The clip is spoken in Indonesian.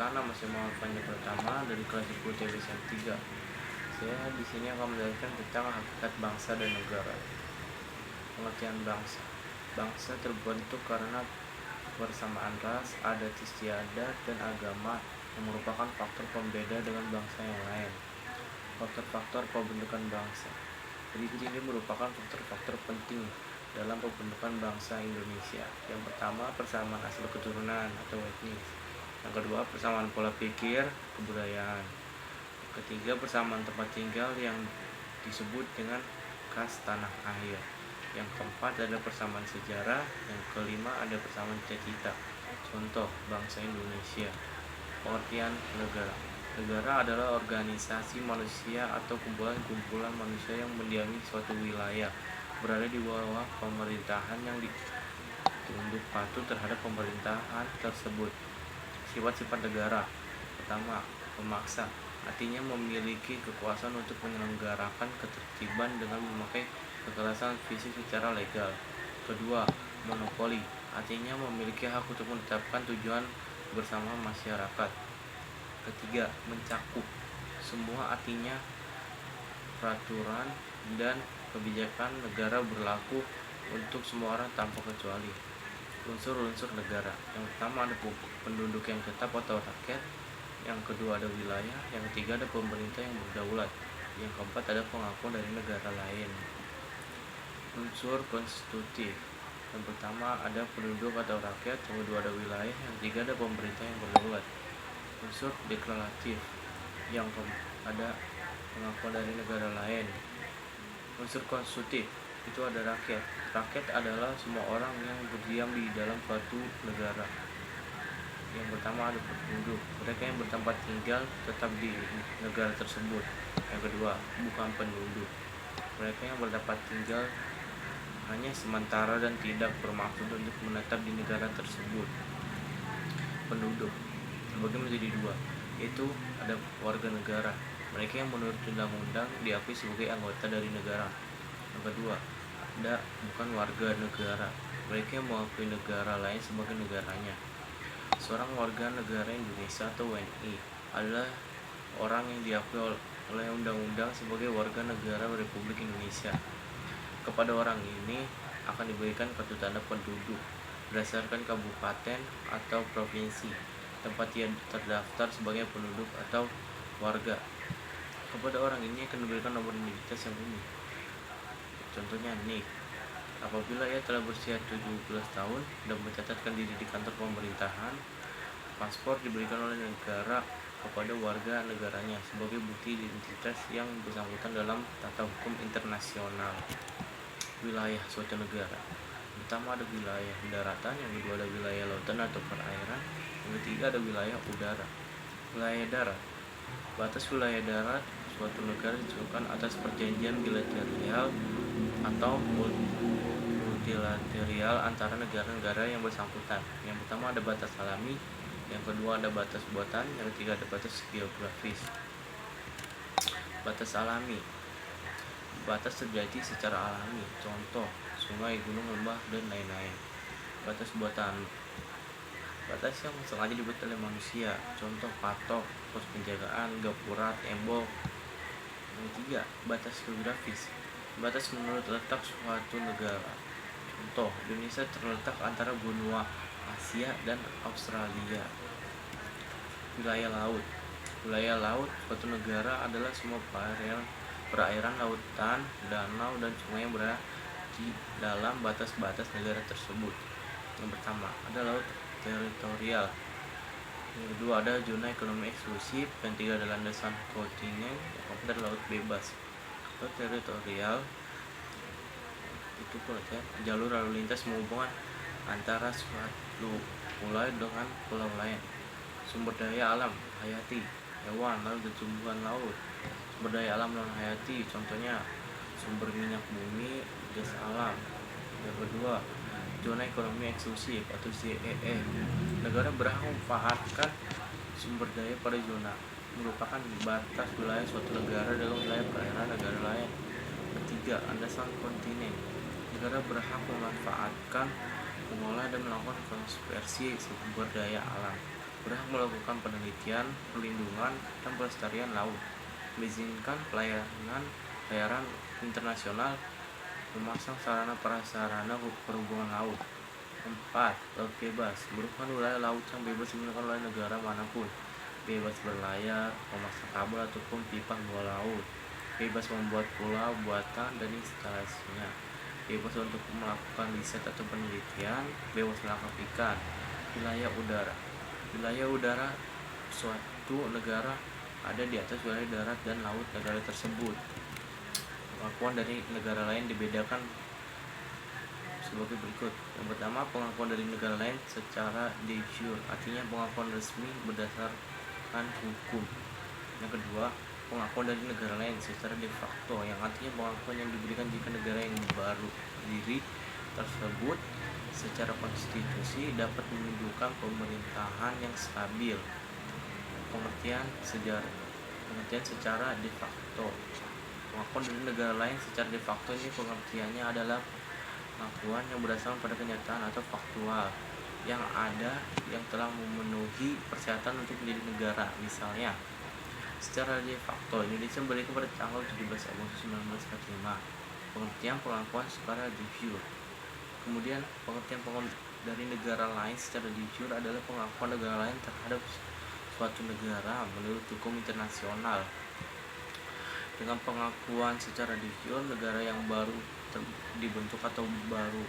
nama saya Muhammad Panji Pratama dari kelas 10 TBSM 3. Saya di sini akan menjelaskan tentang hakikat bangsa dan negara. Pengertian bangsa. Bangsa terbentuk karena persamaan ras, adat istiadat, dan agama yang merupakan faktor pembeda dengan bangsa yang lain. Faktor-faktor pembentukan bangsa. Berikut ini merupakan faktor-faktor penting dalam pembentukan bangsa Indonesia. Yang pertama, persamaan asal keturunan atau etnis. Yang kedua, persamaan pola pikir, kebudayaan. Yang ketiga, persamaan tempat tinggal yang disebut dengan khas tanah air. Yang keempat adalah persamaan sejarah. Yang kelima ada persamaan cita-cita. Contoh, bangsa Indonesia. Pengertian negara. Negara adalah organisasi manusia atau kumpulan-kumpulan manusia yang mendiami suatu wilayah, berada di bawah pemerintahan yang tunduk patuh terhadap pemerintahan tersebut. Sifat-sifat negara. Pertama, pemaksa, artinya memiliki kekuasaan untuk menyelenggarakan ketertiban dengan memakai kekerasan fisik secara legal. Kedua, monopoli, artinya memiliki hak untuk menetapkan tujuan bersama masyarakat. Ketiga, mencakup, semua artinya peraturan dan kebijakan negara berlaku untuk semua orang tanpa kecuali. Unsur-unsur negara. Yang pertama ada penduduk yang tetap atau rakyat. Yang kedua ada wilayah. Yang ketiga ada pemerintah yang berdaulat. Yang keempat ada pengakuan dari negara lain. Unsur konstitutif. Yang pertama ada penduduk atau rakyat. Yang kedua ada wilayah. Yang ketiga ada pemerintah yang berdaulat. Unsur deklaratif. Yang ada pengakuan dari negara lain. Unsur konstitutif itu ada rakyat. Rakyat adalah semua orang yang berdiam di dalam suatu negara. Yang pertama ada penduduk, mereka yang bertempat tinggal tetap di negara tersebut. Yang kedua, bukan penduduk, mereka yang bertempat tinggal hanya sementara dan tidak bermaksud untuk menetap di negara tersebut. Penduduk terbagi menjadi dua, yaitu ada warga negara, mereka yang menurut undang-undang diakui sebagai anggota dari negara. Yang kedua, ada bukan warga negara, mereka yang mengakui negara lain sebagai negaranya. Seorang warga negara Indonesia atau WNI adalah orang yang diakui oleh undang-undang sebagai warga negara Republik Indonesia. Kepada orang ini akan diberikan kartu tanda penduduk berdasarkan kabupaten atau provinsi tempat ia terdaftar sebagai penduduk atau warga. Kepada orang ini akan diberikan nomor identitas yang unik. Contohnya NIK. Apabila ia telah berusia 17 tahun dan mencatatkan diri di kantor pemerintahan, paspor diberikan oleh negara kepada warga negaranya sebagai bukti identitas yang bersangkutan dalam tata hukum internasional. Wilayah suatu negara. Pertama ada wilayah daratan, yang kedua ada wilayah lautan atau perairan, yang ketiga ada wilayah udara. Wilayah darat. Batas wilayah darat suatu negara ditentukan atas perjanjian bilateral atau multilateral antara negara-negara yang bersangkutan. Yang pertama ada batas alami, yang kedua ada batas buatan, yang ketiga ada batas geografis. Batas alami. Batas terjadi secara alami, contoh sungai, gunung, lembah, dan lain-lain. Batas buatan. Batas yang sengaja dibuat oleh manusia, contoh patok, pos penjagaan, gapura, tembok. Yang ketiga, batas geografis. Batas menurut letak suatu negara. Contoh, Indonesia terletak antara benua Asia dan Australia. Wilayah laut. Wilayah laut suatu negara adalah semua perairan, lautan, danau, dan sungai yang berada di dalam batas-batas negara tersebut. Yang pertama, ada laut teritorial. Yang kedua ada zona ekonomi eksklusif. Yang ketiga ada landasan kontinen. Yang keempat ada laut bebas. Laut teritorial itu jalur lalu lintas menghubungkan antara suatu pulau dengan pulau lain. Sumber daya alam hayati, hewan, laut, dan tumbuhan laut. Sumber daya alam non hayati, contohnya sumber minyak bumi, gas alam. Yang kedua, zona ekonomi eksklusif atau ZEE. Negara berhak memanfaatkan sumber daya pada zona merupakan batas wilayah suatu negara dalam wilayah perairan negara lain. Ketiga, landasan kontinen. Negara berhak memanfaatkan, mengolah, dan melakukan konservasi sumber daya alam. berhak melakukan penelitian, perlindungan, dan pelestarian laut, mengizinkan pelayaran internasional, memasang sarana prasarana perhubungan laut. 4. Laut bebas merupakan wilayah laut yang bebas digunakan oleh negara manapun, bebas berlayar, memasang kabel ataupun pipa bawah laut, bebas membuat pulau buatan dan instalasinya, bebas untuk melakukan riset atau penelitian, bebas menangkap ikan. Wilayah udara suatu negara ada di atas wilayah darat dan laut negara tersebut. Pengakuan dari negara lain dibedakan sebagai berikut. Yang pertama, pengakuan dari negara lain secara de jure, artinya pengakuan resmi berdasarkan hukum. Yang kedua, pengakuan dari negara lain secara de facto, yang artinya pengakuan yang diberikan jika negara yang baru berdiri tersebut secara konstitusi dapat menunjukkan pemerintahan yang stabil. Pengertian secara de facto. Pengakuan dari negara lain secara de facto ini pengertiannya adalah pengakuan yang berdasarkan pada kenyataan atau faktual yang ada yang telah memenuhi persyaratan untuk menjadi negara. Misalnya, secara de facto Indonesia merdeka pada tanggal 17 Agustus 1945. Pengertian pengakuan secara de jure. Kemudian pengertian dari negara lain secara de jure adalah pengakuan negara lain terhadap suatu negara menurut hukum internasional. Dengan pengakuan secara de jure, negara yang baru dibentuk atau baru